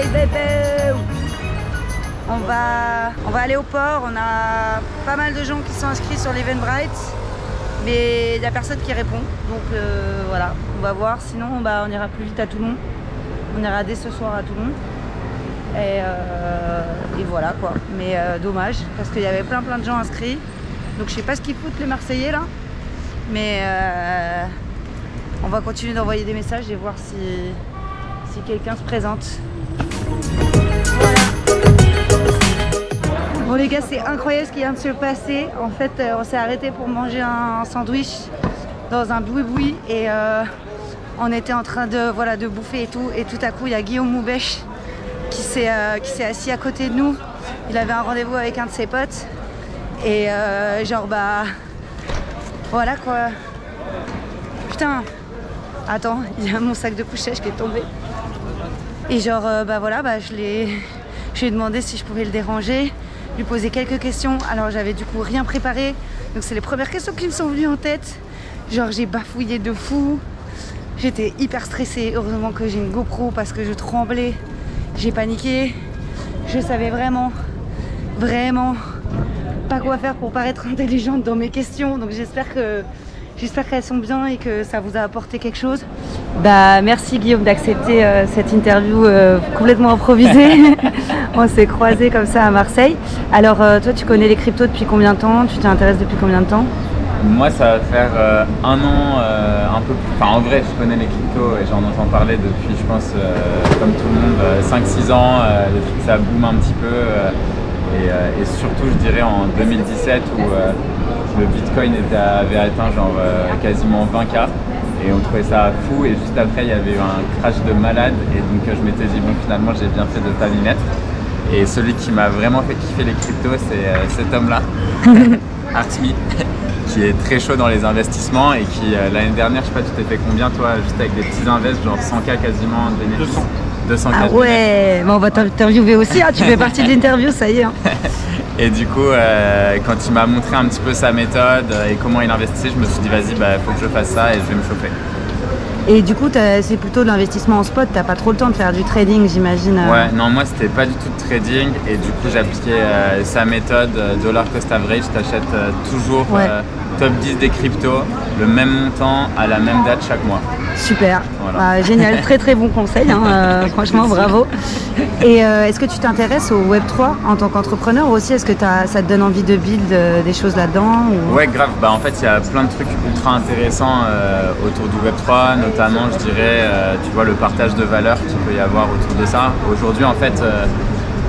Marseille, bébé. On va aller au port. On a pas mal de gens qui sont inscrits sur l'Eventbrite, mais il n'y a personne qui répond. Donc voilà, on va voir. Sinon, on ira plus vite à Toulon. On ira dès ce soir à Toulon. Et voilà quoi. Mais dommage, parce qu'il y avait plein de gens inscrits. Donc je sais pas ce qu'ils foutent les Marseillais là. Mais on va continuer d'envoyer des messages et voir si quelqu'un se présente. Voilà. Bon les gars, c'est incroyable ce qui vient de se passer. En fait, on s'est arrêté pour manger un sandwich dans un boui-boui et on était en train de bouffer et tout. Et tout à coup, il y a Guillaume Moubèche qui s'est assis à côté de nous. Il avait un rendez-vous avec un de ses potes. Et voilà quoi. Putain. Attends, il y a mon sac de couchage qui est tombé. Et je lui ai demandé si je pouvais le déranger, lui poser quelques questions. Alors j'avais du coup rien préparé. Donc c'est les premières questions qui me sont venues en tête. Genre j'ai bafouillé de fou. J'étais hyper stressée. Heureusement que j'ai une GoPro parce que je tremblais. J'ai paniqué. Je savais vraiment pas quoi faire pour paraître intelligente dans mes questions. Donc j'espère qu'elles sont bien et que ça vous a apporté quelque chose. Merci Guillaume d'accepter cette interview complètement improvisée. On s'est croisés comme ça à Marseille. Alors toi tu connais les cryptos depuis combien de temps? Tu t'y intéresses depuis combien de temps? Moi ça va faire un an, un peu plus. Enfin en vrai je connais les cryptos et j'en entends parler depuis je pense comme tout le monde 5-6 ans, depuis que ça boom un petit peu. Et surtout je dirais en 2017 où le Bitcoin avait atteint genre quasiment 20K et on trouvait ça fou, et juste après il y avait eu un crash de malade et donc je m'étais dit bon finalement j'ai bien fait de pas m'y mettre. Et celui qui m'a vraiment fait kiffer les cryptos c'est cet homme là, Artmi, qui est très chaud dans les investissements et qui l'année dernière, je sais pas, tu t'es fait combien toi, juste avec des petits invests, genre 100K quasiment de bénéfices? 200K. Ah ouais, on va t'interviewer aussi, hein. Tu fais partie de l'interview, ça y est. Hein. Et du coup, quand il m'a montré un petit peu sa méthode et comment il investissait, je me suis dit vas-y, faut que je fasse ça et je vais me chauffer. Et du coup, c'est plutôt de l'investissement en spot, t'as pas trop le temps de faire du trading, j'imagine. Ouais, non, moi c'était pas du tout de trading et du coup j'appliquais sa méthode dollar cost average, t'achètes toujours top 10 des cryptos, le même montant à la même date chaque mois. Super, voilà. Génial, très bon conseil, hein, franchement bravo. Et est-ce que tu t'intéresses au Web3 en tant qu'entrepreneur ou aussi est-ce que ça te donne envie de build des choses là-dedans ou... Ouais grave, en fait il y a plein de trucs ultra intéressants autour du Web3, notamment je dirais, tu vois, le partage de valeur qu'il peut y avoir autour de ça. Aujourd'hui en fait,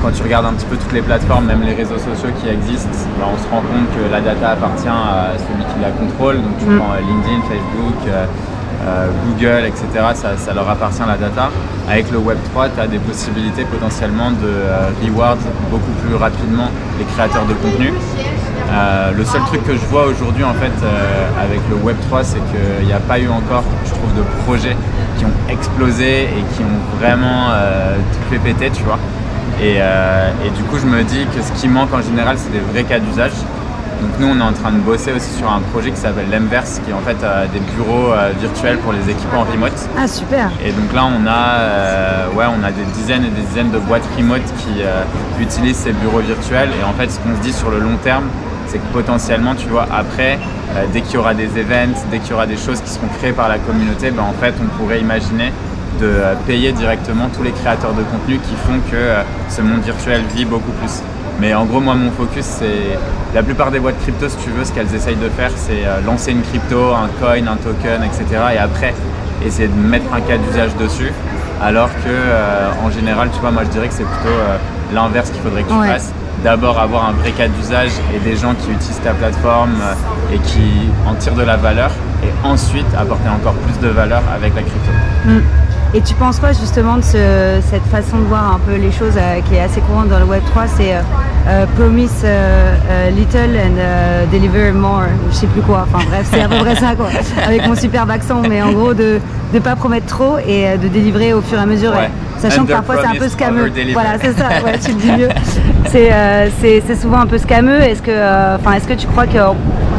quand tu regardes un petit peu toutes les plateformes, même les réseaux sociaux qui existent, on se rend compte que la data appartient à celui qui la contrôle. Donc tu prends LinkedIn, Facebook, Google, etc. Ça leur appartient la data. Avec le Web3, tu as des possibilités potentiellement de reward beaucoup plus rapidement les créateurs de contenu. Le seul truc que je vois aujourd'hui en fait avec le Web3, c'est qu'il n'y a pas eu encore, je trouve, de projets qui ont explosé et qui ont vraiment tout fait péter, tu vois. Et du coup, je me dis que ce qui manque en général, c'est des vrais cas d'usage. Donc nous, on est en train de bosser aussi sur un projet qui s'appelle l'Emverse, qui est en fait des bureaux virtuels pour les équipes en remote. Ah super. Et donc là, on a des dizaines et des dizaines de boîtes remote qui utilisent ces bureaux virtuels. Et en fait, ce qu'on se dit sur le long terme, c'est que potentiellement, tu vois, après, dès qu'il y aura des events, dès qu'il y aura des choses qui seront créées par la communauté, en fait, on pourrait imaginer de payer directement tous les créateurs de contenu qui font que ce monde virtuel vit beaucoup plus. Mais en gros, moi, mon focus, c'est la plupart des boîtes crypto, si tu veux, ce qu'elles essayent de faire, c'est lancer une crypto, un coin, un token, etc. Et après, essayer de mettre un cas d'usage dessus. Alors que, en général, tu vois, moi, je dirais que c'est plutôt l'inverse qu'il faudrait que tu fasses. D'abord, avoir un vrai cas d'usage et des gens qui utilisent ta plateforme et qui en tirent de la valeur. Et ensuite, apporter encore plus de valeur avec la crypto. Et tu penses quoi justement de cette façon de voir un peu les choses qui est assez courante dans le Web3, c'est promise little and deliver more, je sais plus quoi, enfin bref, c'est à peu près ça quoi, avec mon superbe accent, mais en gros de pas promettre trop et de délivrer au fur et à mesure, sachant que parfois c'est un peu scameux. Voilà, c'est ça, ouais, tu le dis mieux. C'est souvent un peu scameux. Est-ce que tu crois que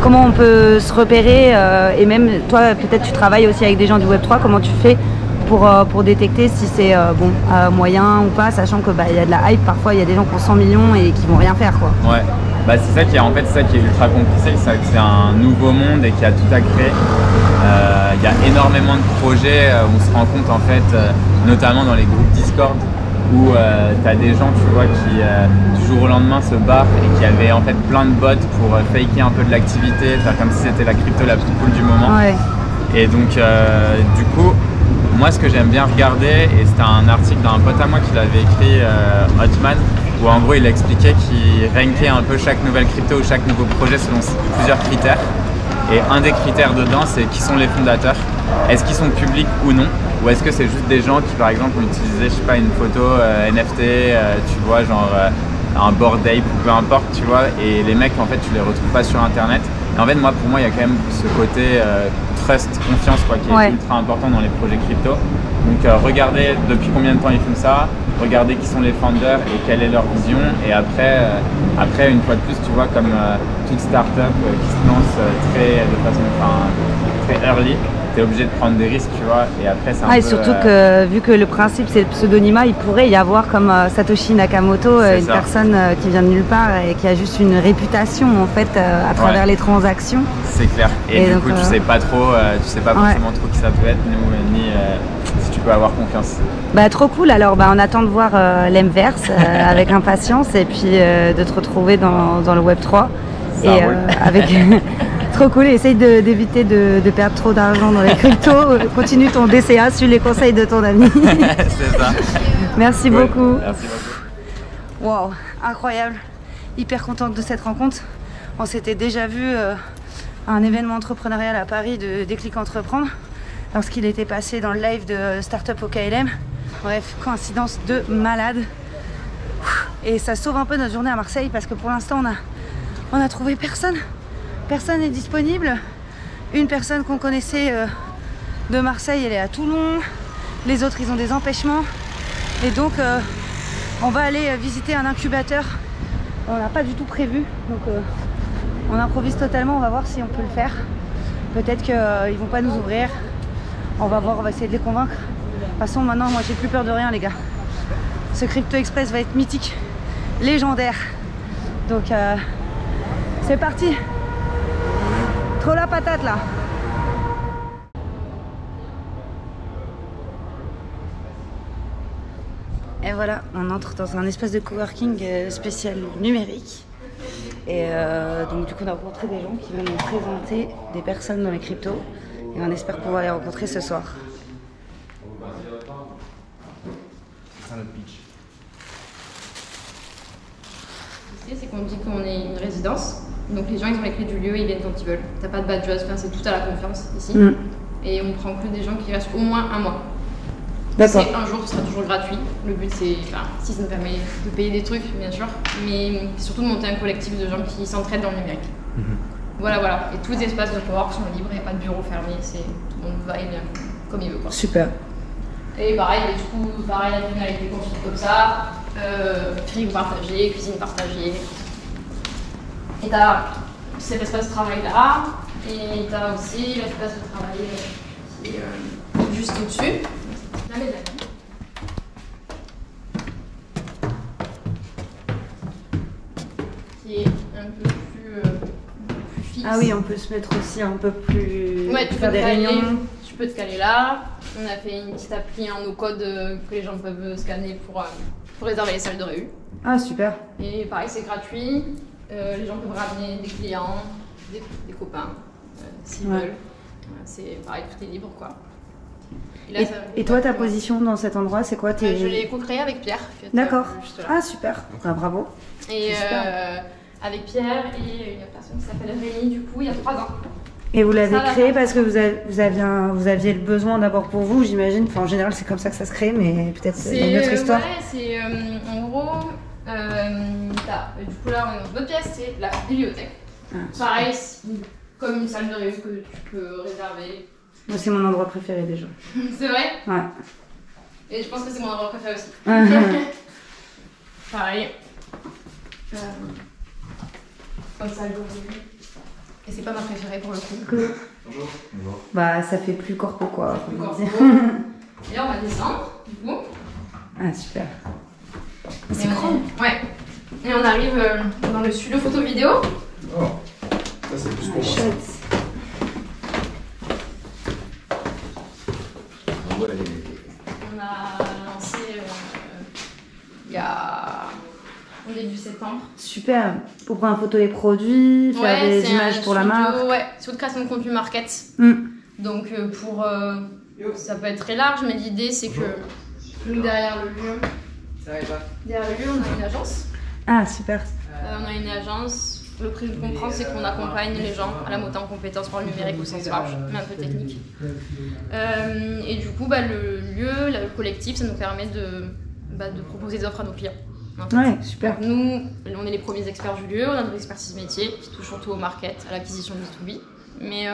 comment on peut se repérer et même toi peut-être tu travailles aussi avec des gens du Web3, comment tu fais pour détecter si c'est moyen ou pas, sachant que y a de la hype, parfois il y a des gens qui ont 100 millions et qui vont rien faire quoi. Ouais, c'est ça qui est en fait ça qui est ultra compliqué, c'est un nouveau monde et qui a tout à créer. Il y a énormément de projets, on se rend compte en fait, notamment dans les groupes Discord, où tu as des gens tu vois qui du jour au lendemain se barrent et qui avaient en fait plein de bots pour faker un peu de l'activité, faire comme si c'était la crypto la plus cool du moment. Ouais. Et donc du coup, moi ce que j'aime bien regarder, et c'était un article d'un pote à moi qui l'avait écrit, Hotman, où en gros il expliquait qu'il rankait un peu chaque nouvelle crypto ou chaque nouveau projet selon plusieurs critères. Et un des critères dedans, c'est qui sont les fondateurs. Est-ce qu'ils sont publics ou non? Ou est-ce que c'est juste des gens qui par exemple ont utilisé, je sais pas, une photo NFT, tu vois, genre un Bored Ape ou peu importe, tu vois, et les mecs en fait tu les retrouves pas sur internet. Et en fait pour moi il y a quand même ce côté trust, confiance quoi, qui est ultra important dans les projets crypto. Donc regardez depuis combien de temps ils font ça, regardez qui sont les founders et quelle est leur vision, et après une fois de plus tu vois comme toute startup qui se lance de façon très early, tu es obligé de prendre des risques, tu vois, et après c'est un peu... Et surtout que vu que le principe c'est le pseudonymat, il pourrait y avoir comme Satoshi Nakamoto, une personne qui vient de nulle part et qui a juste une réputation en fait à travers les transactions. C'est clair, et du coup tu sais pas trop, tu sais pas forcément trop qui ça peut être, ni si tu peux avoir confiance. Trop cool, alors on attend de voir l'Emverse avec impatience et puis de te retrouver dans le Web3 et avec... Trop cool, essaye d'éviter de perdre trop d'argent dans les cryptos, continue ton DCA, suis les conseils de ton ami. C'est ça. Merci beaucoup. Merci beaucoup. Wow, incroyable, hyper contente de cette rencontre. On s'était déjà vu à un événement entrepreneurial à Paris de Déclic Entreprendre, lorsqu'il était passé dans le live de Startup au KLM. Bref, coïncidence de malade. Et ça sauve un peu notre journée à Marseille parce que pour l'instant on a trouvé personne. Personne n'est disponible. Une personne qu'on connaissait de Marseille, elle est à Toulon. Les autres, ils ont des empêchements. Et donc, on va aller visiter un incubateur. On n'a pas du tout prévu. Donc, on improvise totalement. On va voir si on peut le faire. Peut-être qu'ils ne vont pas nous ouvrir. On va voir, on va essayer de les convaincre. De toute façon, maintenant, moi, j'ai plus peur de rien, les gars. Ce Crypto Express va être mythique, légendaire. Donc, c'est parti. Trop la patate là. Et voilà, on entre dans un espace de coworking spécial numérique. Et donc du coup on a rencontré des gens qui vont nous présenter des personnes dans les cryptos. Et on espère pouvoir les rencontrer ce soir. C'est ça notre pitch. C'est qu'on dit qu'on est une résidence. Donc les gens ils ont les clés du lieu, ils viennent quand ils veulent. T'as pas de badges, c'est tout à la confiance ici. Et on prend que des gens qui restent au moins un mois. D'accord. Un jour, ce sera toujours gratuit. Le but c'est, si ça nous permet de payer des trucs bien sûr, mais surtout de monter un collectif de gens qui s'entraident dans le numérique. Voilà. Et tous les espaces de cowork sont libres, il n'y a pas de bureau fermé, tout le monde va et vient comme il veut quoi. Super. Et pareil, la criminalité construite comme ça, frigo partagé, cuisine partagée. Et t'as cet espace de travail là, et t'as aussi l'espace de travail qui est juste au-dessus. Là, les amis. Qui est un peu plus fixe. Ah oui, on peut se mettre aussi un peu plus... Ouais, tu peux faire des réunions. Tu peux te caler là. On a fait une petite appli en no-code que les gens peuvent scanner pour réserver les salles de réu. Ah super. Et pareil, c'est gratuit. Les gens peuvent ramener des clients, des copains, s'ils veulent. C'est pareil, tout est libre quoi. Et, là, et toi, ta position dans cet endroit, c'est quoi? Je l'ai co-créé avec Pierre. D'accord. Ah super. Bravo. Et avec Pierre et une personne qui s'appelle Rémi, du coup, il y a 3 ans. Et vous l'avez créé parce que vous aviez le besoin d'abord pour vous, j'imagine. Enfin, en général, c'est comme ça que ça se crée, mais peut-être une autre histoire. Ouais, c'est en gros, du coup là, on est dans une autre pièce, c'est la bibliothèque. Pareil, comme une salle de réunion que tu peux réserver. Moi, c'est mon endroit préféré déjà. C'est vrai? Ouais. Et je pense que c'est mon endroit préféré aussi. Pareil. Comme salle de réunion. Et c'est pas ma préférée pour le coup. Bonjour. Bah, ça fait plus corpo quoi. Plus corpo. Et là, on va descendre, du coup. Ah, super. Et C'est on grand. Ouais. Et on arrive dans le studio photo-vidéo. Oh, ça c'est plus pour moi. Chouette. Voilà. On a lancé il y a au début septembre. Super. Pour prendre en photo les produits, faire Ouais, des c'est images un pour la studio, marque. Ouais, sur de création de contenu market. Mm. Donc ça peut être très large, mais l'idée c'est que nous derrière le lieu, on a une agence. Ah, super. On a une agence. Le prix de comprendre, c'est qu'on accompagne les gens à la montée en compétences par le numérique au sens large, mais un peu technique. Et du coup, le lieu, le collectif, ça nous permet de proposer des offres à nos clients. En fait. Ouais, super. Nous, on est les premiers experts du lieu, on a notre expertise métier qui touche surtout au market, à l'acquisition B2B. Mais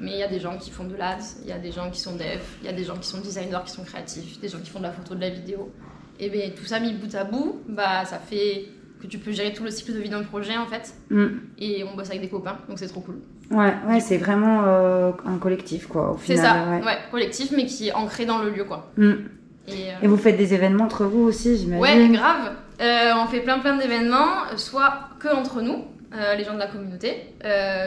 il y a des gens qui font de l'ADS, il y a des gens qui sont dev, il y a des gens qui sont designers, qui sont créatifs, des gens qui font de la photo, de la vidéo. Et bien tout ça mis bout à bout, ça fait que tu peux gérer tout le cycle de vie d'un projet en fait. Mm. Et on bosse avec des copains, donc c'est trop cool. Ouais, c'est vraiment un collectif quoi, au final. C'est ça, ouais, collectif mais qui est ancré dans le lieu quoi. Mm. Et vous faites des événements entre vous aussi, j'imagine? Ouais, grave. On fait plein d'événements, soit que entre nous, les gens de la communauté,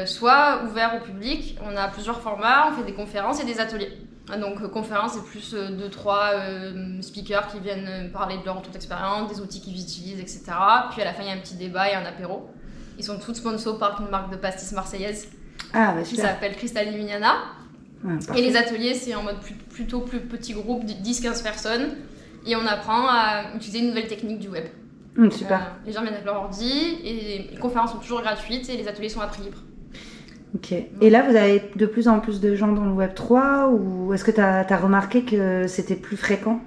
soit ouverts au public. On a plusieurs formats, on fait des conférences et des ateliers. Donc conférences, c'est plus 2-3 speakers qui viennent parler de leur retour d'expérience, des outils qu'ils utilisent, etc. Puis à la fin, il y a un petit débat et un apéro. Ils sont tous sponsors par une marque de pastis marseillaise qui s'appelle Cristal Mignana. Et les ateliers, c'est en mode plutôt plus petit groupe, 10-15 personnes. Et on apprend à utiliser une nouvelle technique du web. Super. Les gens viennent avec leur ordi et les conférences sont toujours gratuites et les ateliers sont à prix libre. Ok. Et là, vous avez de plus en plus de gens dans le Web3 ou est-ce que tu as remarqué que c'était plus fréquent?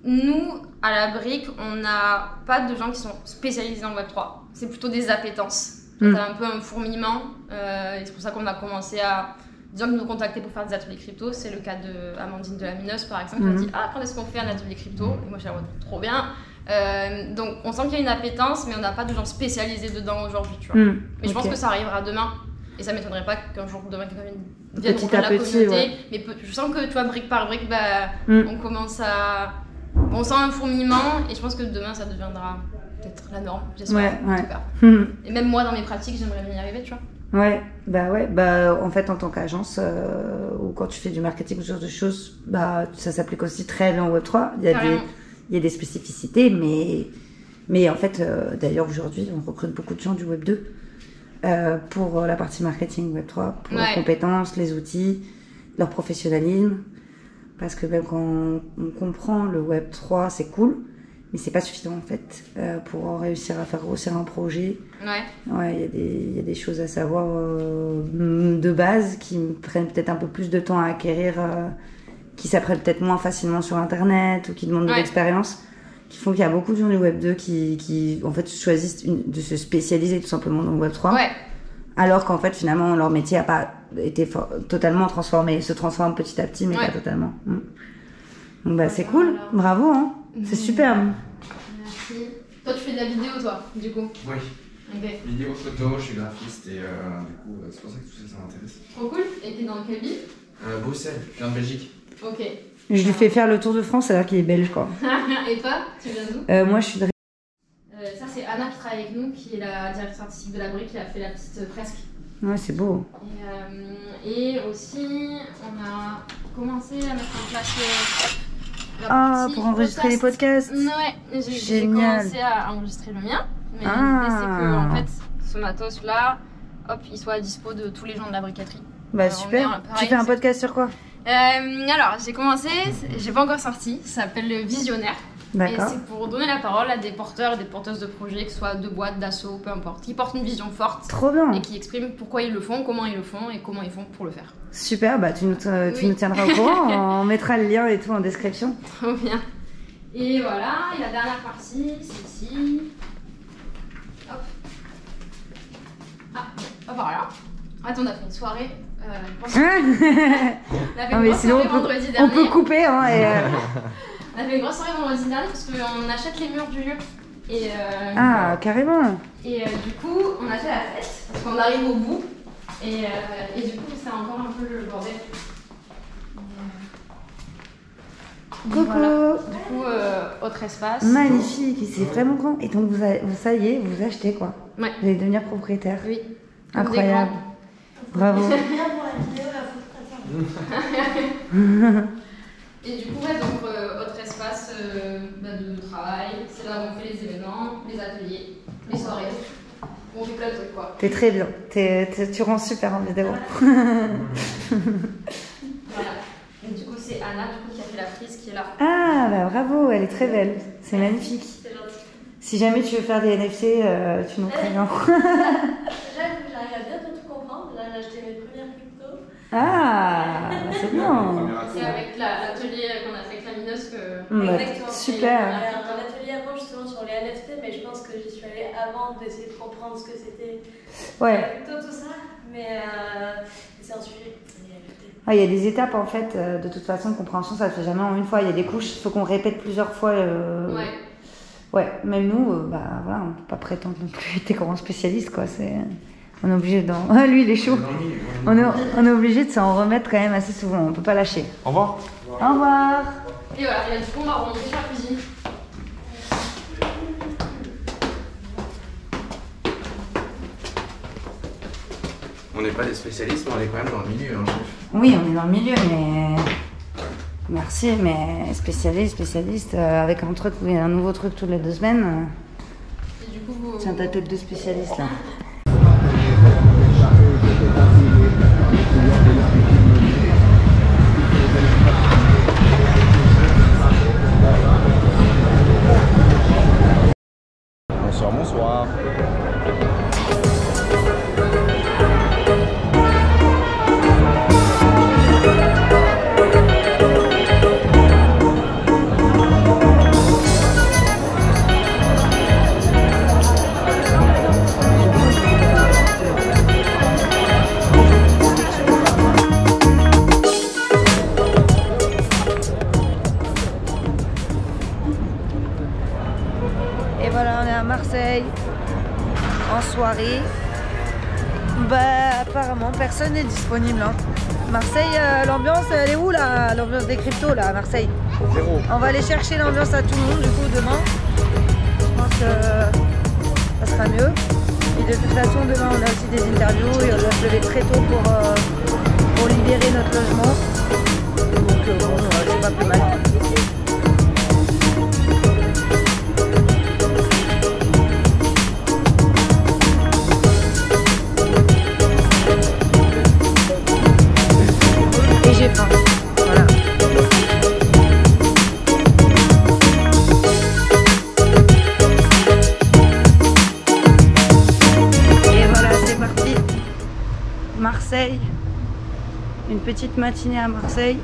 Nous, à la brique, on n'a pas de gens qui sont spécialisés dans le Web3. C'est plutôt des appétences. On a un peu un fourmillement. Et c'est pour ça qu'on a commencé à... Des gens qui nous contactaient pour faire des ateliers crypto. C'est le cas d'Amandine de la Mineuse, par exemple, qui a dit « Ah, quand est-ce qu'on fait un atelier crypto ?» Et moi, je suis en mode « Trop bien !» Donc on sent qu'il y a une appétence, mais on n'a pas de gens spécialisés dedans aujourd'hui, tu vois. Mais je pense que ça arrivera demain. Et ça m'étonnerait pas qu'un jour demain quelqu'un vienne petit à la petit, communauté. ouais. Mais je sens que tu vois, brique par brique, on commence à... On sent un fourmillement et je pense que demain ça deviendra peut-être la norme, j'espère en tout cas. Et même moi dans mes pratiques, j'aimerais bien y arriver, tu vois. Ouais, en fait en tant qu'agence ou quand tu fais du marketing ou ce genre de choses, ça s'applique aussi très bien au Web3. Il y a des spécificités, mais en fait, d'ailleurs aujourd'hui, on recrute beaucoup de gens du Web 2 pour la partie marketing Web3, pour leurs compétences, les outils, leur professionnalisme. Parce que même quand on comprend le Web3, c'est cool, mais c'est pas suffisant en fait pour réussir à faire grossir un projet. Ouais, il y a des choses à savoir de base qui prennent peut-être un peu plus de temps à acquérir, qui s'apprennent peut-être moins facilement sur Internet ou qui demandent de l'expérience, qui font qu'il y a beaucoup de gens du Web 2 qui en fait choisissent de se spécialiser tout simplement dans le Web 3. Alors qu'en fait finalement leur métier n'a pas été totalement transformé, il se transforme petit à petit mais pas totalement. Donc c'est cool, bravo hein. C'est super. Merci. Toi tu fais de la vidéo toi du coup? Oui. Okay. Vidéo, photo, je suis graphiste et du coup c'est pour ça que tout ça m'intéresse. Trop cool. Et t'es dans quelle ville? Bruxelles, je viens de Belgique. Ok. Je lui fais faire le tour de France alors qu'il est belge quoi. Et toi, tu viens d'où? Moi je suis de... Ça c'est Anna qui travaille avec nous, qui est la directrice artistique de la brique, qui a fait la petite fresque. Ouais, c'est beau. Et aussi, on a commencé à mettre en place pour enregistrer les podcasts. Ouais, j'ai commencé à enregistrer le mien. Mais l'idée c'est que en fait, ce matos là, il soit à dispo de tous les gens de la briqueterie. Super. Tu fais un podcast sur quoi? Alors, j'ai commencé, j'ai pas encore sorti, ça s'appelle Le Visionnaire. Et c'est pour donner la parole à des porteurs et des porteuses de projets, que ce soit de boîtes, d'assaut, peu importe, qui portent une vision forte. Trop bien. Et qui expriment pourquoi ils le font, comment ils le font et comment ils font pour le faire. Super, tu nous tiendras au courant, on mettra le lien et tout en description. Trop bien. Et voilà, et la dernière partie, c'est ici. Hop. Voilà. Attends, on a fait une soirée. On a fait une grosse soirée vendredi dernier. On peut couper hein, On a fait une grosse soirée vendredi dernier parce qu'on achète les murs du lieu. Et, carrément. Et du coup, on a fait la fête parce qu'on arrive au bout. Et du coup, c'est encore un peu le bordel. Coucou. Voilà. Du coup, autre espace. Magnifique, c'est vraiment grand. Et donc ça y est, vous achetez quoi. Ouais. Vous allez devenir propriétaire. Oui. Comme Incroyable. Bravo. Et du coup, ouais, donc autre espace de travail, c'est là où on fait les événements, les ateliers, les soirées. On fait plein de trucs quoi. T'es très bien. Tu rends super en vidéo. Voilà. Et du coup, c'est Anna qui a fait la frise qui est là. Ah, bah bravo, elle est très belle. C'est magnifique. C'est gentil. Si jamais tu veux faire des NFT, tu nous préviens. J'arrive à bien tout comprendre. Là, j'ai acheté mes premières cryptos. Ah, bah c'est bien. C'est avec l'atelier qu'on a fait avec la mineuse que. Bah, Exactement. super. Un atelier avant justement sur les NFT, mais je pense que j'y suis allée avant d'essayer de comprendre ce que c'était. Ouais. La crypto, tout ça. Mais c'est un sujet. Ah, il y a des étapes en fait, de toute façon, de compréhension, ça ne se fait jamais en une fois. Il y a des couches, il faut qu'on répète plusieurs fois. Ouais. Ouais, même nous, bah voilà, on ne peut pas prétendre non plus être des grands spécialistes, quoi. On est obligé d'en. Ah, lui, il est chaud. On est obligé de s'en remettre quand même assez souvent, on ne peut pas lâcher. Au revoir. Au revoir. Et voilà, et là, du coup, on va remonter sur la cuisine. On n'est pas des spécialistes, mais on est quand même dans le milieu. Hein, chef. Oui, on est dans le milieu, mais. Merci, mais spécialiste, avec un nouveau truc toutes les 2 semaines. Et du coup, vous. Tiens ta tête de spécialiste là. Bonsoir, bonsoir. Et voilà, on est à Marseille, en soirée. Bah apparemment personne n'est disponible. Hein. Marseille, l'ambiance elle est où là? L'ambiance des cryptos là à Marseille. Zéro. On va aller chercher l'ambiance à tout le monde du coup demain. Je pense que ça sera mieux. Et de toute façon demain on a aussi des interviews et on doit se lever très tôt pour libérer notre logement. Donc bon, c'est pas plus mal. Et j'ai faim. Voilà. Et voilà, c'est parti. Marseille. Une petite matinée à Marseille.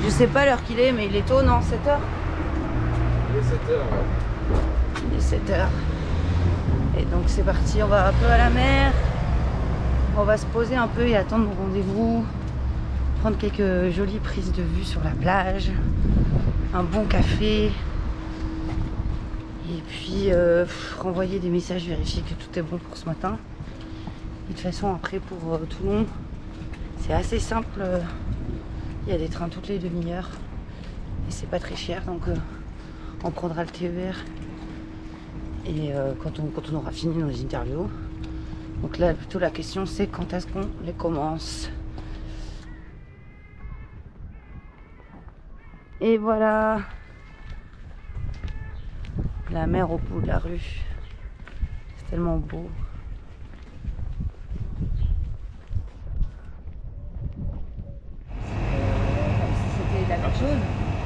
Je sais pas l'heure qu'il est, mais il est tôt, non? 7h? Il est 7h. Ouais. Il est 7h. Et donc c'est parti, on va un peu à la mer. On va se poser un peu et attendre mon rendez-vous. Prendre quelques jolies prises de vue sur la plage. Un bon café. Et puis renvoyer des messages, vérifier que tout est bon pour ce matin. Et de toute façon après pour Toulon, c'est assez simple. Il y a des trains toutes les demi-heures. Et c'est pas très cher, donc on prendra le TER. Et quand on aura fini nos interviews. Donc là, plutôt la question c'est quand est-ce qu'on les commence. Et voilà. La mer au bout de la rue. C'est tellement beau. Comme si c'était la même chose.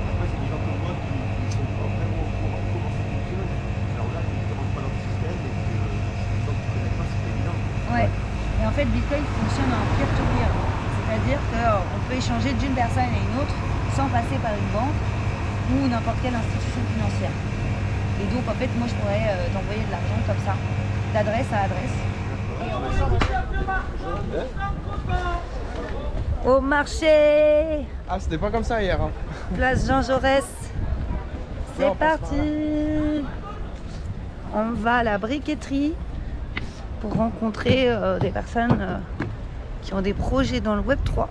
Après, c'est des gens comme moi qui sont pas vraiment au courant de comment ça fonctionne. Alors là, tu ne rentres pas dans le système et que les gens qui ne connaissent pas, c'est pas évident. Ouais. Et en fait, Bitcoin fonctionne en peer-to-peer. C'est-à-dire qu'on peut échanger d'une personne à une autre sans passer par une banque ou n'importe quelle institution financière. Et donc, en fait, moi, je pourrais t'envoyer de l'argent comme ça, d'adresse à adresse. Au marché, Ah, c'était pas comme ça hier. Hein. place Jean Jaurès. C'est on passe parti. On va à la briqueterie pour rencontrer des personnes qui ont des projets dans le Web 3.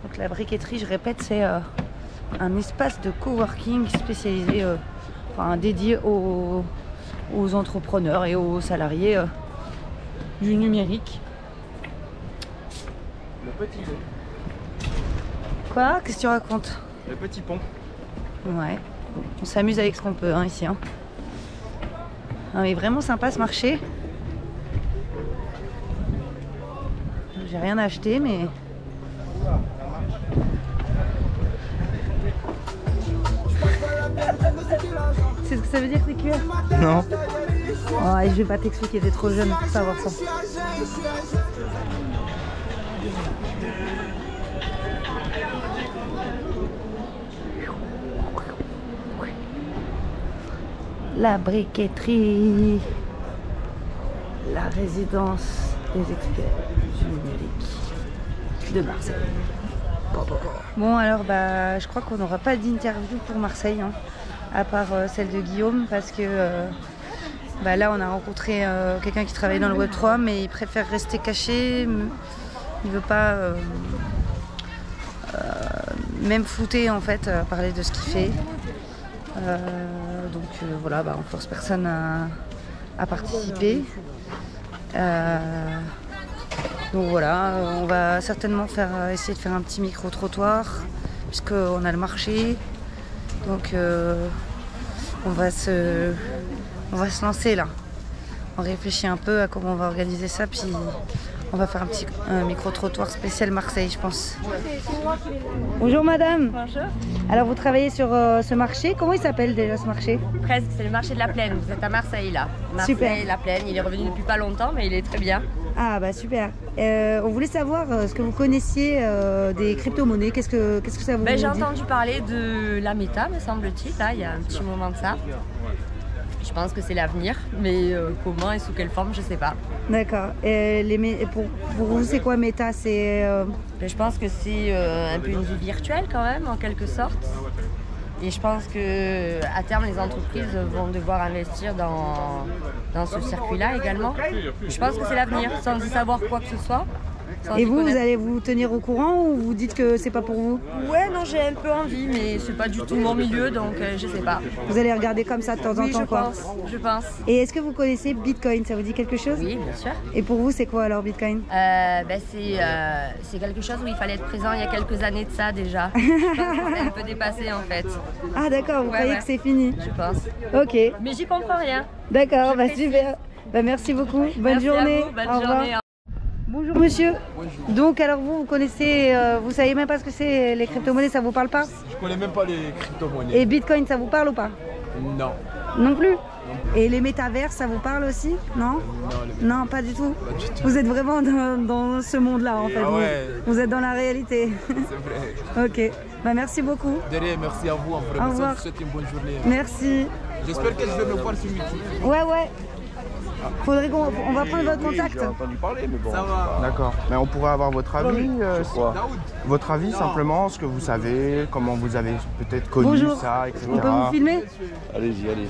Donc la briqueterie, je répète, c'est un espace de coworking spécialisé, enfin dédié aux entrepreneurs et aux salariés du numérique. Le petit pont. Quoi? Qu'est-ce que tu racontes? Le petit pont. Ouais, on s'amuse avec ce qu'on peut hein, ici. Hein. Ah, mais vraiment sympa ce marché. J'ai rien acheté, mais... C'est ce que ça veut dire tes cuir? Non. Oh, et je vais pas t'expliquer, t'es trop jeune pour savoir ça. La briqueterie, la résidence des experts du numérique de Marseille. Bon alors bah je crois qu'on n'aura pas d'interview pour Marseille hein, à part celle de Guillaume parce que bah, là on a rencontré quelqu'un qui travaille dans le Web3 mais il préfère rester caché, il veut pas même flouter en fait parler de ce qu'il fait. Donc voilà, bah, on force personne à participer. Donc voilà, on va certainement essayer de faire un petit micro-trottoir puisqu'on a le marché. Donc on va se lancer là. On réfléchit un peu à comment on va organiser ça puis on va faire un petit micro-trottoir spécial Marseille je pense. Bonjour madame. Bonjour. Alors vous travaillez sur ce marché, comment il s'appelle déjà ce marché? Presque, c'est le marché de la Plaine, vous êtes à Marseille là. Marseille, Super. La Plaine, il est revenu depuis pas longtemps mais il est très bien. Ah bah super. On voulait savoir ce que vous connaissiez des crypto-monnaies, qu'est-ce que ça vous dit? J'ai entendu parler de la méta me semble-t-il, là il y a un petit moment de ça. Je pense que c'est l'avenir, mais comment et sous quelle forme, je sais pas. D'accord. Pour vous, c'est quoi méta? Mais je pense que c'est un peu une vie virtuelle quand même, en quelque sorte. Et je pense que à terme, les entreprises vont devoir investir dans ce circuit-là également. Je pense que c'est l'avenir, sans y savoir quoi que ce soit. Et vous allez vous tenir au courant ou vous dites que c'est pas pour vous? Ouais, non, j'ai un peu envie, mais c'est pas du tout mon milieu, donc je sais pas. Vous allez regarder comme ça de temps en temps quoi? Je pense. Et est-ce que vous connaissez Bitcoin? Ça vous dit quelque chose? Oui, bien sûr. Et pour vous, c'est quoi alors Bitcoin? C'est quelque chose où il fallait être présent il y a quelques années de ça déjà. Je pense que c'est un peu dépassé en fait. Ah d'accord, vous croyez que c'est fini? Je pense. Ok. Mais j'y comprends rien. D'accord, bah super. Bah merci beaucoup. Bonne journée. À vous, bonne Au revoir. journée. Bonjour monsieur. Bonjour. Donc alors vous connaissez, vous savez même pas ce que c'est les crypto-monnaies, ça vous parle pas? Je connais même pas les crypto-monnaies. Et Bitcoin, ça vous parle ou pas? Non. Non plus? Et les métavers, ça vous parle aussi? Non? Non, pas du tout. Pas du tout. Vous êtes vraiment dans ce monde-là en fait. Ah ouais. Vous êtes dans la réalité. C'est vrai. Ok. Bah merci beaucoup. De rien, merci à vous. En vrai, Au revoir. je vous souhaite une bonne journée. Merci. J'espère que je vais me voir sur midi. Ouais. Faudrait on va prendre votre contact. J'ai entendu parler, mais bon. Ça va. D'accord. Mais on pourrait avoir votre avis Daoud. votre avis simplement, ce que vous savez, comment vous avez peut-être connu Bonjour. ça, etc. On peut vous filmer? Allez-y, allez.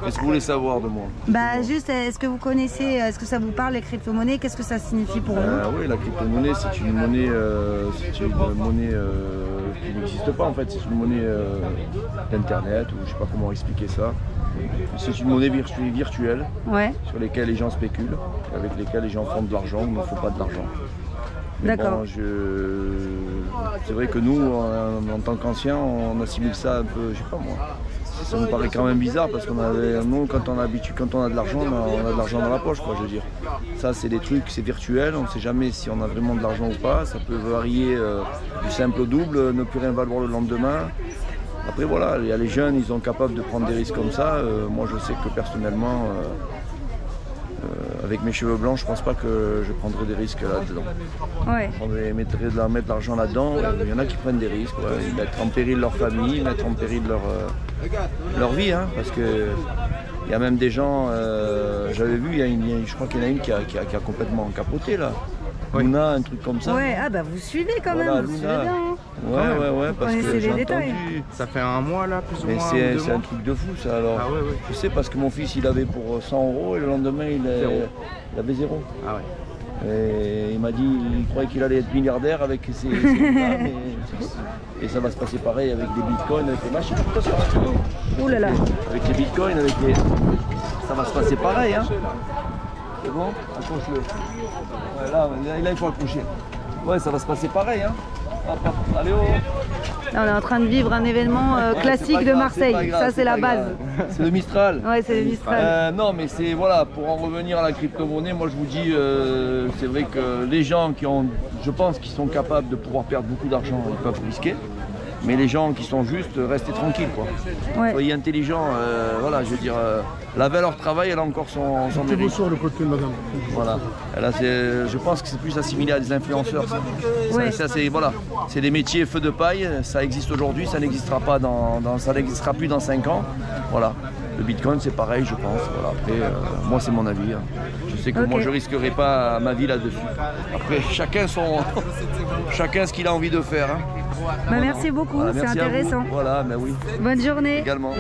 Qu'est-ce que vous voulez savoir de moi? Bah juste, est-ce que vous connaissez, est-ce que ça vous parle les crypto-monnaies? Qu'est-ce que ça signifie pour vous? Oui, la crypto-monnaie, c'est une monnaie, qui n'existe pas en fait. C'est une monnaie d'internet, ou je sais pas comment expliquer ça. C'est une monnaie virtuelle Ouais. sur lesquelles les gens spéculent, avec lesquelles les gens font de l'argent ou ne font pas de l'argent. Mais D'accord. bon, c'est vrai que nous, en tant qu'anciens, on assimile ça un peu, je sais pas moi. Ça nous paraît quand même bizarre parce qu'on avait, nous, quand on a de l'argent, on a de l'argent dans la poche, quoi, je veux dire. Ça, c'est des trucs, c'est virtuel, on ne sait jamais si on a vraiment de l'argent ou pas. Ça peut varier du simple au double, ne plus rien valoir le lendemain. Après voilà, il y a les jeunes, ils sont capables de prendre des risques comme ça. Moi je sais que personnellement, avec mes cheveux blancs, je pense pas que je prendrais des risques là-dedans. Ouais. Mettre de l'argent là-dedans, il y en a qui prennent des risques, ouais. Ils mettent en péril leur famille, ils mettent en péril leur vie, hein, parce que il y a même des gens, j'avais vu, je crois qu'il y en a une qui a complètement capoté là. Oui. Luna, un truc comme ça. Ouais, ah bah vous suivez quand Voilà, même, vous suivez Luna. bien. Hein. Ouais, parce connaissez que les j'ai détails. entendu. Ça fait un mois là, plus ou Mais moins. c'est un truc de fou ça alors. Ah ouais. Je sais parce que mon fils il avait pour 100 € et le lendemain il avait 0. Ah ouais. Et il m'a dit il croyait qu'il allait être milliardaire avec ses gars, et ça va se passer pareil avec des bitcoins, avec les machines. Ouh là là. Avec les bitcoins, ça va se passer pareil. Hein. C'est bon? Accroche-le. Ouais, là, il faut accrocher. Ouais, ça va se passer pareil. Hein. Hop, hop. Allez, oh. Là, on est en train de vivre un événement classique de Marseille. Ça, c'est la base. C'est le Mistral. Ouais, c'est le Mistral. Non, mais c'est voilà, pour en revenir à la crypto-monnaie, moi je vous dis, c'est vrai que les gens je pense qu'ils sont capables de pouvoir perdre beaucoup d'argent, ils peuvent risquer. Mais les gens qui sont justes, restez tranquilles, quoi. Ouais. Soyez intelligents, voilà, je veux dire, la valeur travail, elle a encore son mérite. Sur le côté de madame. Voilà. Là, je pense que c'est plus assimilé à des influenceurs. Ça. Ouais. Ça, c'est voilà, c'est des métiers feu de paille. Ça existe aujourd'hui, ça n'existera pas ça n'existera plus dans 5 ans. Voilà. Le Bitcoin, c'est pareil, je pense. Voilà. Après, moi, c'est mon avis. Hein. Je sais que moi, je risquerai pas ma vie là-dessus. Après, chacun ce qu'il a envie de faire. Hein. Bah, merci beaucoup, voilà, c'est intéressant. Voilà, ben oui. Bonne journée. Également.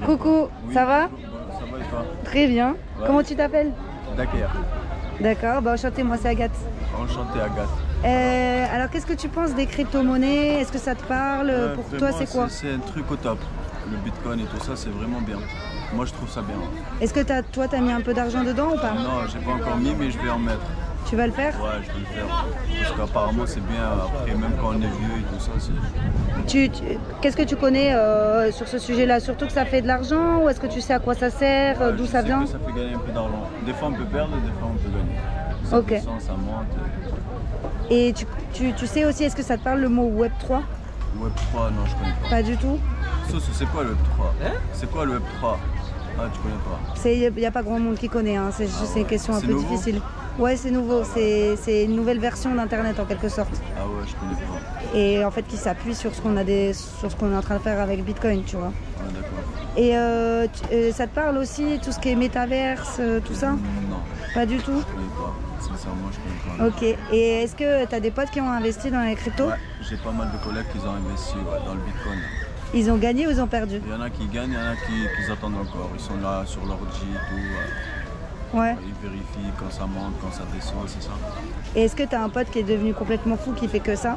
Coucou, ça va? Ça va et toi? Très bien. Ouais. Comment tu t'appelles? Daker. D'accord, bah enchanté, moi c'est Agathe. Enchanté Agathe. Alors qu'est-ce que tu penses des crypto-monnaies? Est-ce que ça te parle? Pour toi c'est quoi? C'est un truc au top. Le Bitcoin et tout ça, c'est vraiment bien. Moi je trouve ça bien. Est-ce que toi t'as mis un peu d'argent dedans ou pas? Non, j'ai pas encore mis, mais je vais en mettre. Tu vas le faire? Ouais, je vais le faire. Parce qu'apparemment c'est bien, après même quand on est vieux et tout ça, c'est... Qu'est-ce que tu connais sur ce sujet-là? Surtout que ça fait de l'argent, ou est-ce que tu sais à quoi ça sert, d'où ça vient? Que ça fait gagner un peu d'argent. Des fois on peut perdre, des fois on peut gagner. Ça ok. descend, ça monte. Et tu sais aussi, est-ce que ça te parle le mot Web 3? Web 3, non je connais pas. Pas du tout? C'est quoi le Web 3? C'est quoi le Web 3? Ah, tu connais pas? Il n'y a pas grand monde qui connaît, hein. C'est juste une question un peu nouveau? difficile. Ouais, c'est nouveau, c'est une nouvelle version d'Internet en quelque sorte. Ah ouais, je connais pas. Et en fait qui s'appuie sur ce qu'on est en train de faire avec Bitcoin, tu vois. Ah d'accord. Et ça te parle aussi, tout ce qui est métaverse, tout ça? Non. Pas du tout? Je connais pas. Sincèrement, je connais pas. Ok. Et est-ce que tu as des potes qui ont investi dans les cryptos? Ouais, j'ai pas mal de collègues qui ont investi dans le Bitcoin. Ils ont gagné ou ils ont perdu? Il y en a qui gagnent, il y en a qui attendent encore. Ils sont là sur l'ordi et tout. Ouais. Ils vérifient quand ça monte, quand ça descend, c'est ça. Et est-ce que tu as un pote qui est devenu complètement fou, qui fait que ça?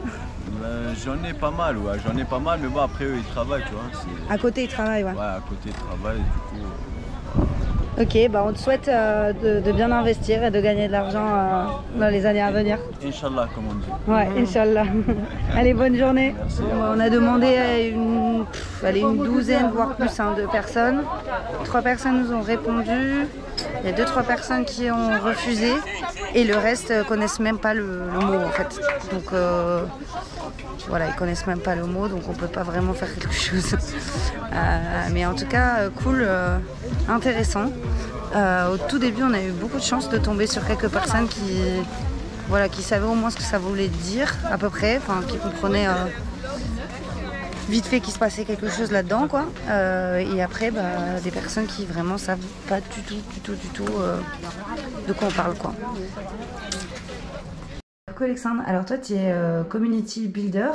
J'en ai pas mal, ouais. J'en ai pas mal, mais bon, après eux, ils travaillent, tu vois. À côté, ils travaillent, ouais. Ouais, à côté, ils travaillent, du coup... Ok, bah on te souhaite de bien investir et de gagner de l'argent dans les années à venir. Inch'Allah, comme on dit. Ouais, Inch'Allah. Allez, bonne journée. Merci. On a demandé à une douzaine, voire plus, de personnes. 3 personnes nous ont répondu. Il y a 2-3 personnes qui ont refusé. Et le reste connaissent même pas le mot, en fait. Donc voilà, ils connaissent même pas le mot, donc on peut pas vraiment faire quelque chose. Mais en tout cas, cool, intéressant. Au tout début, on a eu beaucoup de chance de tomber sur quelques personnes qui savaient au moins ce que ça voulait dire, à peu près, enfin, qui comprenaient vite fait qu'il se passait quelque chose là-dedans, quoi. Et après, des personnes qui vraiment savent pas du tout de quoi on parle, quoi. Coucou Alexandre, alors toi tu es community builder.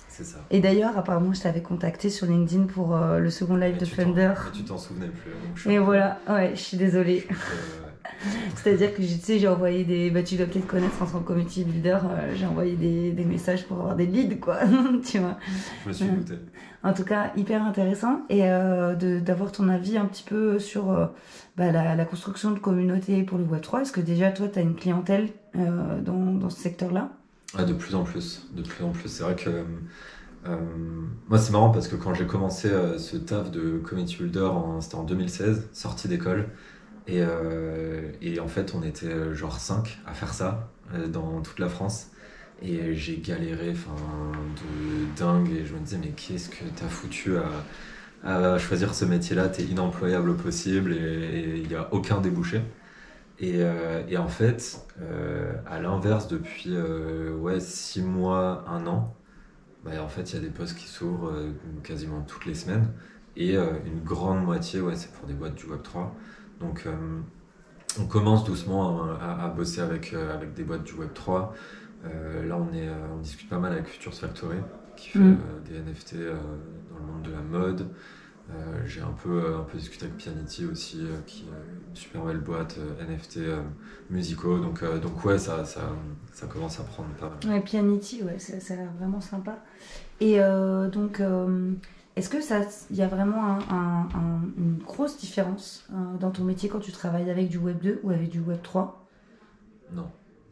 C'est ça. Et d'ailleurs apparemment je t'avais contacté sur LinkedIn pour le second live de Thunder. Mais tu t'en souvenais plus. Et voilà, ouais, je suis désolée. C'est-à-dire que j'ai envoyé tu dois peut-être connaître en tant que community builder, j'ai envoyé des messages pour avoir des leads, quoi. Tu vois. Je me suis douté. En tout cas, hyper intéressant et d'avoir ton avis un petit peu sur la construction de communauté pour le Web3. Est-ce que déjà toi tu as une clientèle dans ce secteur-là? De plus en plus. C'est vrai que moi c'est marrant parce que quand j'ai commencé ce taf de community builder, c'était en 2016, sortie d'école. Et en fait, on était genre 5 à faire ça dans toute la France. Et j'ai galéré de dingue. Et je me disais, mais qu'est-ce que t'as foutu à choisir ce métier-là? T'es inemployable au possible et il n'y a aucun débouché. Et en fait, à l'inverse, depuis 6 mois, 1 an, en fait, il y a des postes qui s'ouvrent quasiment toutes les semaines. Et une grande moitié, c'est pour des boîtes du Web3. Donc on commence doucement à bosser avec des boîtes du Web3. Là on discute pas mal avec Futures Factory, qui fait des NFT dans le monde de la mode. J'ai un peu discuté avec Pianity aussi, qui est une super belle boîte NFT musicaux. Donc ouais, ça commence à prendre pas mal. Ouais, Pianity, ouais, ça a l'air vraiment sympa. Et donc, est-ce que il y a vraiment une grosse différence dans ton métier quand tu travailles avec du Web 2 ou avec du Web 3? Non.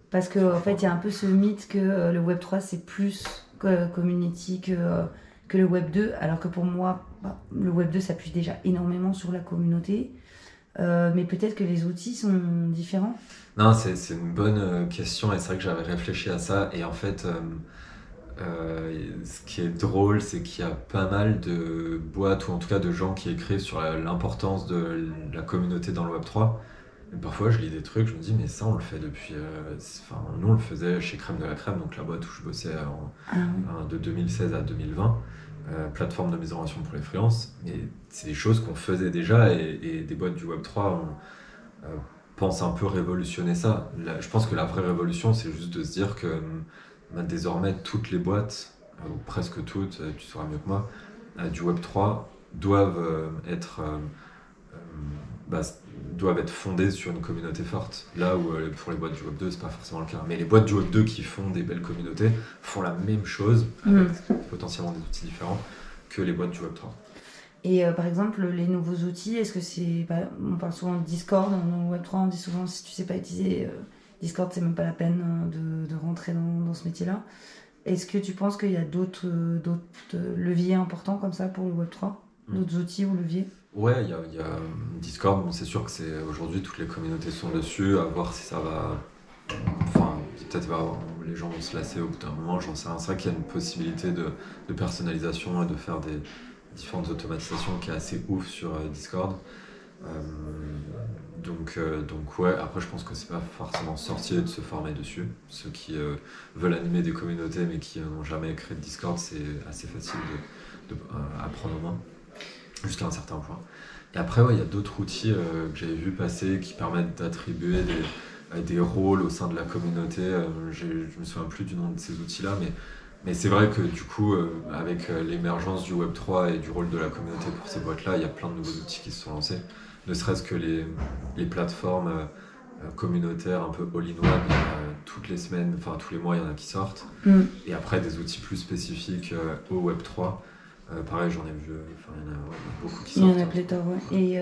Parce qu'en fait, il y a un peu ce mythe que le Web 3, c'est plus community que le Web 2, alors que pour moi, le Web 2 s'appuie déjà énormément sur la communauté, mais peut-être que les outils sont différents. Non, c'est une bonne question, et c'est vrai que j'avais réfléchi à ça, et en fait, ce qui est drôle, c'est qu'il y a pas mal de boîtes, ou en tout cas de gens qui écrivent sur l'importance de la communauté dans le Web 3. Et parfois, je lis des trucs, je me dis, mais ça, on le fait depuis... nous, on le faisait chez Crème de la Crème, donc la boîte où je bossais de 2016 à 2020, plateforme de mise en relation pour les freelances. Et c'est des choses qu'on faisait déjà, et des boîtes du Web3 pensent un peu révolutionner ça. Je pense que la vraie révolution, c'est juste de se dire que désormais, toutes les boîtes, ou presque toutes, tu sauras mieux que moi, du Web3 doivent être fondées sur une communauté forte. Là où pour les boîtes du Web 2, c'est pas forcément le cas. Mais les boîtes du Web 2 qui font des belles communautés font la même chose, avec potentiellement des outils différents, que les boîtes du Web 3. Et par exemple, les nouveaux outils, est-ce que c'est... on parle souvent de Discord, dans le Web 3, on dit souvent, si tu sais pas utiliser Discord, c'est même pas la peine de rentrer dans ce métier-là. Est-ce que tu penses qu'il y a d'autres leviers importants comme ça pour le Web 3 ? D'autres outils ou leviers ? Ouais, il y a Discord, bon, c'est sûr que aujourd'hui toutes les communautés sont dessus, à voir si ça va... Enfin, peut-être les gens vont se lasser au bout d'un moment, j'en sais rien. C'est vrai qu'il y a une possibilité de personnalisation et de faire des différentes automatisations qui est assez ouf sur Discord. Donc ouais, après je pense que c'est pas forcément sorcier de se former dessus. Ceux qui veulent animer des communautés mais qui n'ont jamais créé de Discord, c'est assez facile de apprendre en main, jusqu'à un certain point. Et après, ouais, il y a d'autres outils que j'avais vu passer qui permettent d'attribuer des rôles au sein de la communauté. Je me souviens plus du nom de ces outils-là, mais c'est vrai que du coup, avec l'émergence du Web3 et du rôle de la communauté pour ces boîtes-là, il y a plein de nouveaux outils qui se sont lancés. Ne serait-ce que les plateformes communautaires un peu all-in-one, toutes les semaines, enfin tous les mois, il y en a qui sortent. Et après, des outils plus spécifiques au Web3. Pareil, j'en ai vu, il y en a beaucoup qui sortent. Il y en a pléthore, ouais. Et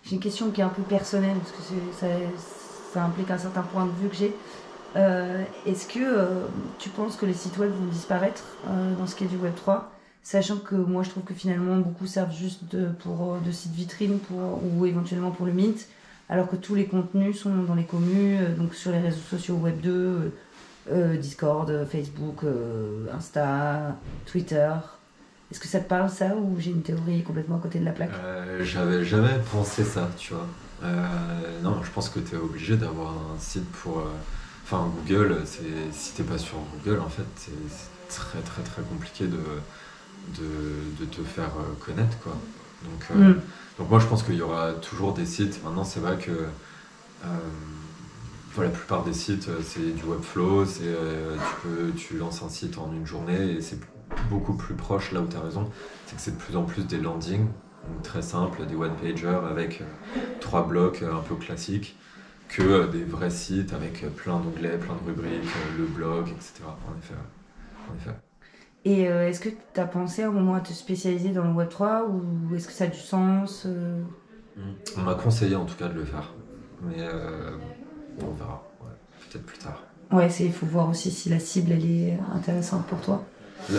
j'ai une question qui est un peu personnelle, parce que ça implique un certain point de vue que j'ai. Est-ce que tu penses que les sites web vont disparaître dans ce qui est du Web3, sachant que moi je trouve que finalement beaucoup servent juste de sites vitrines ou éventuellement pour le Mint, alors que tous les contenus sont dans les communes, donc sur les réseaux sociaux Web 2, Discord, Facebook, Insta, Twitter. Est-ce que ça te parle ça, ou j'ai une théorie complètement à côté de la plaque ? J'avais jamais pensé ça, tu vois. Non, je pense que tu es obligé d'avoir un site pour... Google, si t'es pas sur Google, en fait, c'est très très très compliqué de te faire connaître, quoi. Donc moi, je pense qu'il y aura toujours des sites. Maintenant, c'est vrai que la plupart des sites, c'est du Webflow, tu lances un site en une journée, et c'est beaucoup plus proche, là où tu as raison, c'est que c'est de plus en plus des landings, donc très simples, des one-pagers avec 3 blocs un peu classiques, que des vrais sites avec plein d'onglets, plein de rubriques, le blog, etc. En effet. Et est-ce que tu as pensé à un moment à te spécialiser dans le Web3, ou est-ce que ça a du sens On m'a conseillé en tout cas de le faire, mais on verra, peut-être plus tard. Ouais, il faut voir aussi si la cible elle est intéressante pour toi.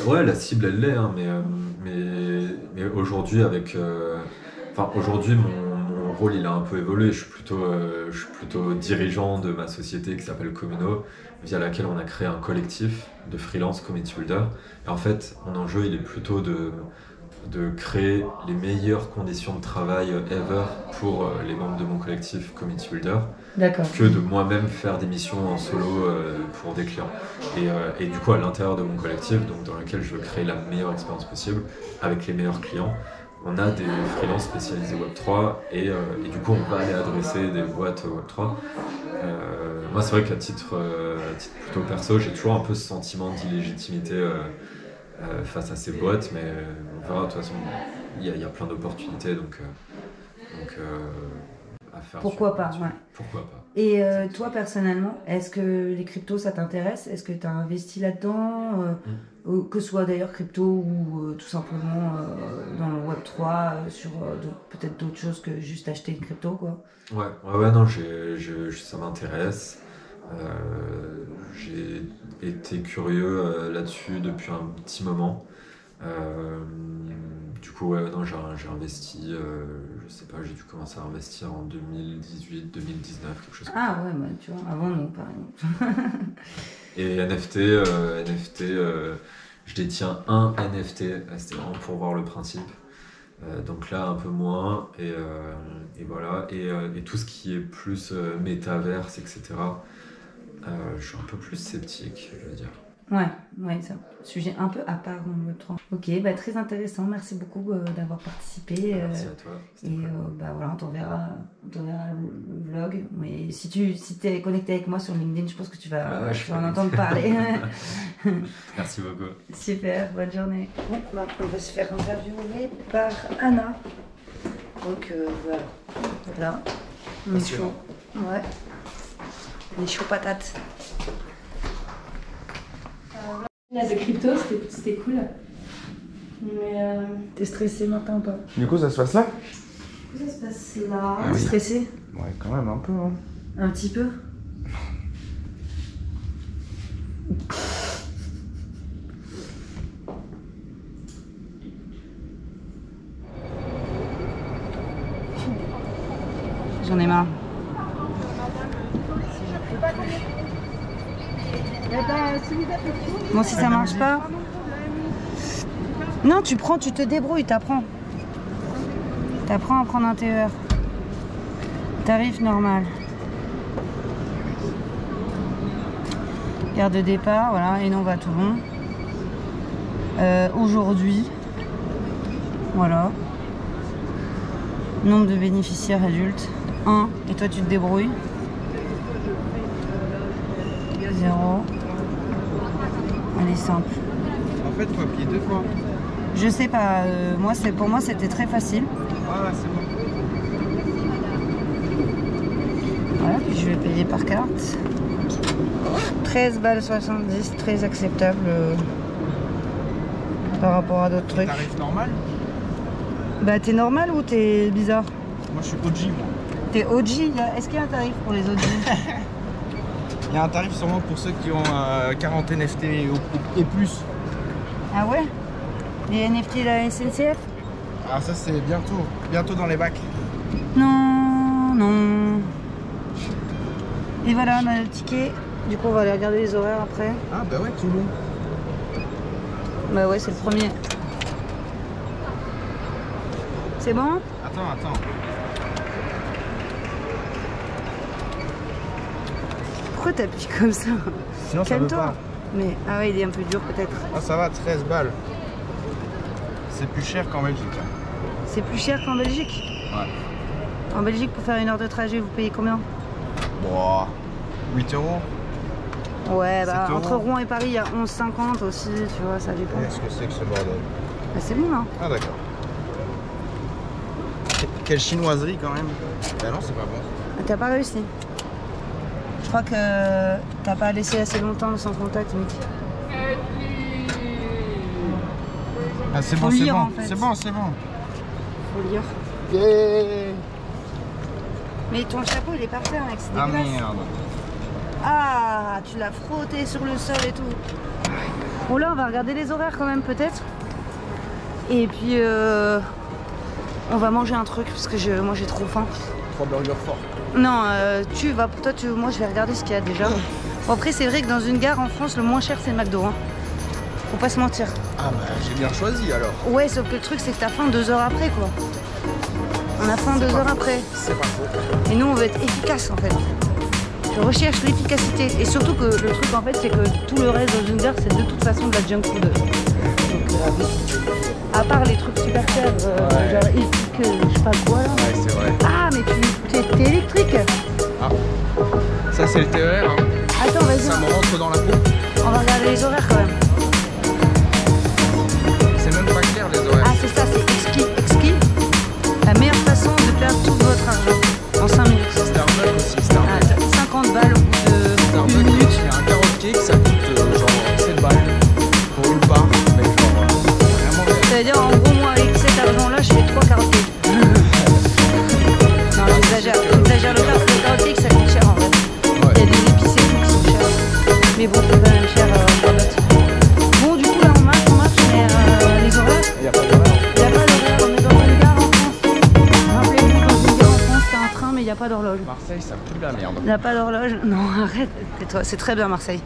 Ouais, la cible elle l'est, hein, mais aujourd'hui aujourd'hui mon rôle il a un peu évolué. Je suis plutôt dirigeant de ma société qui s'appelle Communo, via laquelle on a créé un collectif de freelance community builder. Et en fait, mon enjeu il est plutôt de créer les meilleures conditions de travail ever pour les membres de mon collectif community builder. D'accord. Que de moi-même faire des missions en solo pour des clients. Et du coup, à l'intérieur de mon collectif, donc dans lequel je veux créer la meilleure expérience possible avec les meilleurs clients, on a des freelances spécialisés Web3 et du coup, on va aller adresser des boîtes Web3. Moi, c'est vrai qu'à titre plutôt perso, j'ai toujours un peu ce sentiment d'illégitimité face à ces boîtes, mais on verra. De toute façon, il y a plein d'opportunités, donc à faire. Pourquoi pas, ouais. Pourquoi pas. Et toi, personnellement, est-ce que les cryptos, ça t'intéresse? Est-ce que tu as investi là-dedans que ce soit d'ailleurs crypto ou tout simplement dans le Web3, sur peut-être d'autres choses que juste acheter une crypto, quoi. Ouais, non, ça m'intéresse. J'ai été curieux là-dessus depuis un petit moment. Du coup, ouais, non, j'ai investi, je sais pas, j'ai dû commencer à investir en 2018, 2019, quelque chose comme ça. Ah ouais, bah, tu vois, avant non, par exemple. Et NFT, je détiens un NFT, c'était vraiment pour voir le principe. Donc là, un peu moins, et voilà. Et tout ce qui est plus métaverse, etc., je suis un peu plus sceptique, je veux dire. Ouais, c'est un sujet un peu à part dans le Web3. Ok, bah, très intéressant, merci beaucoup d'avoir participé. Merci à toi. Et bah, voilà, on t'enverra le vlog. Mais si t'es connecté avec moi sur LinkedIn, je pense que tu vas en entendre parler. Merci beaucoup. Super, bonne journée. Bon, bah, on va se faire interviewer par Anna. Donc voilà. On est chaud. Ouais. On est chaud patate. Là, de crypto, c'était cool. Mais T'es stressé maintenant ou pas? Du coup, ça se passe là? Ça se passe là. Ah oui. Stressé? Ouais, quand même un peu. Hein. Un petit peu? J'en ai marre. Bon, si ça marche pas... Non, tu te débrouilles, t'apprends. T'apprends à prendre un TER. Tarif normal. Gare de départ, voilà, et non va tout bon. Aujourd'hui, voilà. Nombre de bénéficiaires adultes, 1. Et toi, tu te débrouilles. 0. Elle est simple. En fait, faut appuyer 2 fois. Je sais pas, pour moi c'était très facile. Ouais, c'est bon. Voilà, puis je vais payer par carte. 13 balles 70, très acceptable par rapport à d'autres trucs. Tarif normal? Bah t'es normal ou t'es bizarre? Moi je suis OG, moi. T'es OG? Est-ce qu'il y a un tarif pour les OG? Il y a un tarif sûrement pour ceux qui ont 40 NFT et plus. Ah ouais? Les NFT la SNCF? Ah ça c'est bientôt dans les bacs. Non. Et voilà, on a le ticket. Du coup on va aller regarder les horaires après. Ah bah ouais, Toulon. Bah ouais, c'est le premier. C'est bon? Attends. Pourquoi t'appuies comme ça? Sinon ça veut pas. Mais ah ouais, il est un peu dur peut-être. Ah ça va, 13 balles. C'est plus cher qu'en Belgique. C'est plus cher qu'en Belgique? Ouais. En Belgique, pour faire 1 heure de trajet, vous payez combien? Bon, 8 €. Ouais, bah 7 € entre Rouen et Paris, il y a 11,50 aussi, tu vois, ça dépend. Qu'est-ce que c'est que ce bordel? Bah c'est bon, hein. Ah d'accord. Quelle chinoiserie quand même. Bah non, c'est pas bon. T'as pas réussi. Je crois que t'as pas laissé assez longtemps sans contact, mec. Ah c'est bon, Faut c'est lire, bon. en fait. C'est bon. Faut lire. Yeah. Mais ton chapeau, il est par terre, mec, c'est Ah dégueulasse. merde. Ah, tu l'as frotté sur le sol et tout. Bon là, on va regarder les horaires quand même, peut-être. Et puis, on va manger un truc, parce que moi j'ai trop faim. 3 burgers forts. Non, moi je vais regarder ce qu'il y a déjà. Bon, après, c'est vrai que dans une gare en France, le moins cher c'est le McDo. Hein. Faut pas se mentir. Ah bah j'ai bien choisi alors. Ouais, sauf que le truc c'est que t'as faim 2 heures après quoi. On a faim 2 heures après. C'est pas faux. Et nous on veut être efficace en fait. Je recherche l'efficacité. Et surtout que le truc en fait c'est que tout le reste dans une gare c'est de toute façon de la junk food. Donc, à part les trucs super chers, genre épique, je sais pas quoi là. Ouais c'est vrai. Ah mais t'es électrique. Ah. Ça c'est le TER hein. Attends vas-y. Ça me rentre dans la peau. On va regarder les horaires quand même. Il n'a pas d'horloge. Non, arrête. Tais-toi. C'est très bien Marseille.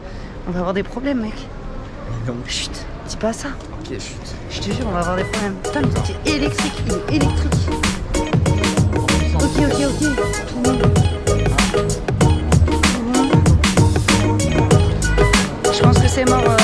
On va avoir des problèmes, mec. Non. Chut, dis pas ça. Ok, chut. Je te jure, on va avoir des problèmes. Putain, le truc est électrique. Il est électrique. Ok. Tout le monde. Je pense que c'est mort.